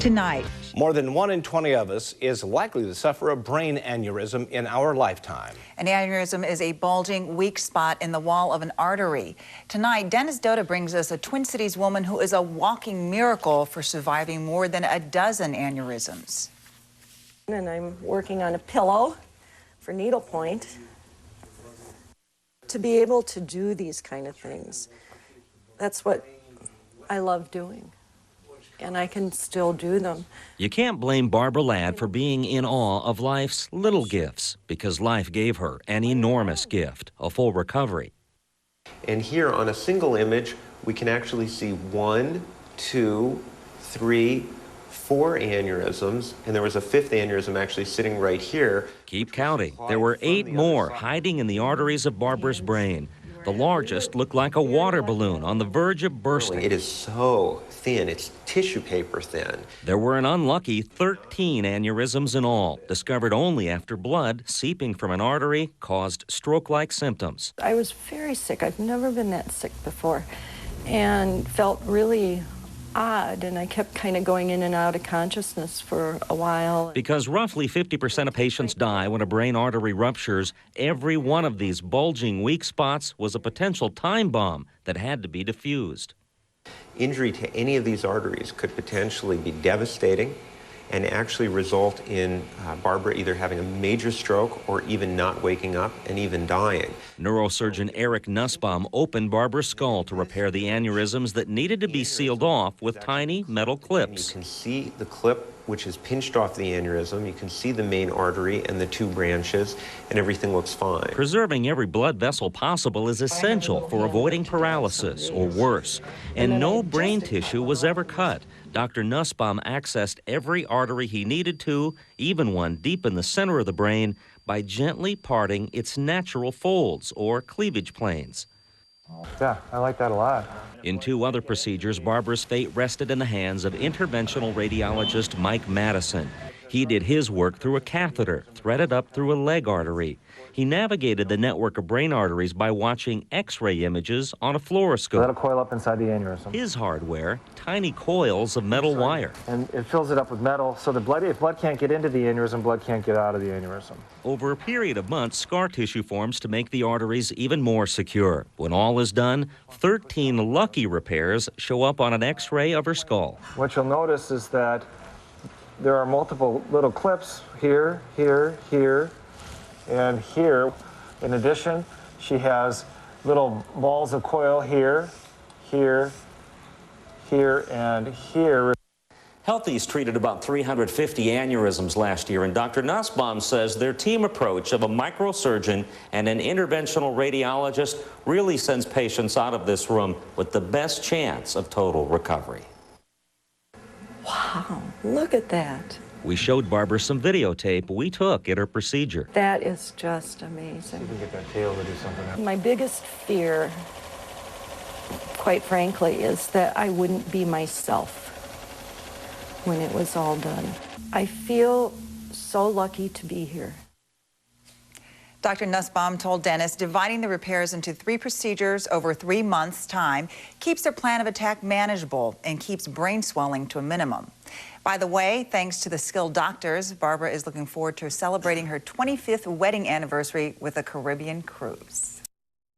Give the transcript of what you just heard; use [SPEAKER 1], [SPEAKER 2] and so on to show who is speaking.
[SPEAKER 1] tonight.
[SPEAKER 2] More than 1 in 20 of us is likely to suffer a brain aneurysm in our lifetime.
[SPEAKER 1] An aneurysm is a bulging, weak spot in the wall of an artery. Tonight, Dennis Dota brings us a Twin Cities woman who is a walking miracle for surviving more than a dozen aneurysms.
[SPEAKER 3] And I'm working on a pillow for needlepoint. To be able to do these kind of things, that's what I love doing. And I can still do them.
[SPEAKER 4] You can't blame Barbara Ladd for being in awe of life's little gifts, because life gave her an enormous gift, a full recovery.
[SPEAKER 5] And here on a single image, we can actually see 1, 2, 3, 4 aneurysms, and there was a 5th aneurysm actually sitting right here.
[SPEAKER 4] Keep counting. There were 8 more hiding in the arteries of Barbara's brain. The largest looked like a water balloon on the verge of bursting.
[SPEAKER 5] It is so thin, it's tissue paper thin.
[SPEAKER 4] There were an unlucky 13 aneurysms in all, discovered only after blood seeping from an artery caused stroke-like symptoms.
[SPEAKER 3] I was very sick. I've never been that sick before, and felt really odd, and I kept kind of going in and out of consciousness for a while.
[SPEAKER 4] Because roughly 50% of patients die when a brain artery ruptures, every one of these bulging weak spots was a potential time bomb that had to be defused.
[SPEAKER 5] Injury to any of these arteries could potentially be devastating and actually result in Barbara either having a major stroke or even not waking up and even dying.
[SPEAKER 4] Neurosurgeon Eric Nussbaum opened Barbara's skull to repair the aneurysms that needed to be sealed off with tiny metal clips.
[SPEAKER 5] You can see the clip which is pinched off the aneurysm. You can see the main artery and the 2 branches, and everything looks fine.
[SPEAKER 4] Preserving every blood vessel possible is essential for avoiding paralysis or worse. And no brain tissue was ever cut. Dr. Nussbaum accessed every artery he needed to, even one deep in the center of the brain, by gently parting its natural folds or cleavage planes.
[SPEAKER 6] Yeah, I like that a lot.
[SPEAKER 4] In 2 other procedures, Barbara's fate rested in the hands of interventional radiologist Mike Madison. He did his work through a catheter threaded up through a leg artery. He navigated the network of brain arteries by watching X-ray images on a fluoroscope.
[SPEAKER 6] That'll coil up inside the aneurysm.
[SPEAKER 4] His hardware, tiny coils of metal wire.
[SPEAKER 6] And it fills it up with metal, so if blood can't get into the aneurysm, blood can't get out of the aneurysm.
[SPEAKER 4] Over a period of months, scar tissue forms to make the arteries even more secure. When all is done, 13 lucky repairs show up on an X-ray of her skull.
[SPEAKER 6] What you'll notice is that there are multiple little clips here, here, here, and here. In addition, she has little balls of coil here, here, here, and here.
[SPEAKER 4] Healthies treated about 350 aneurysms last year, and Dr. Nussbaum says their team approach of a microsurgeon and an interventional radiologist really sends patients out of this room with the best chance of total recovery.
[SPEAKER 3] Wow, look at that.
[SPEAKER 4] We showed Barbara some videotape we took at her procedure.
[SPEAKER 3] That is just amazing.
[SPEAKER 6] See if we can get that tail to do something.
[SPEAKER 3] My biggest fear, quite frankly, is that I wouldn't be myself when it was all done. I feel so lucky to be here.
[SPEAKER 1] Dr. Nussbaum told Dennis dividing the repairs into 3 procedures over 3 months' time keeps their plan of attack manageable and keeps brain swelling to a minimum. By the way, thanks to the skilled doctors, Barbara is looking forward to celebrating her 25th wedding anniversary with a Caribbean cruise.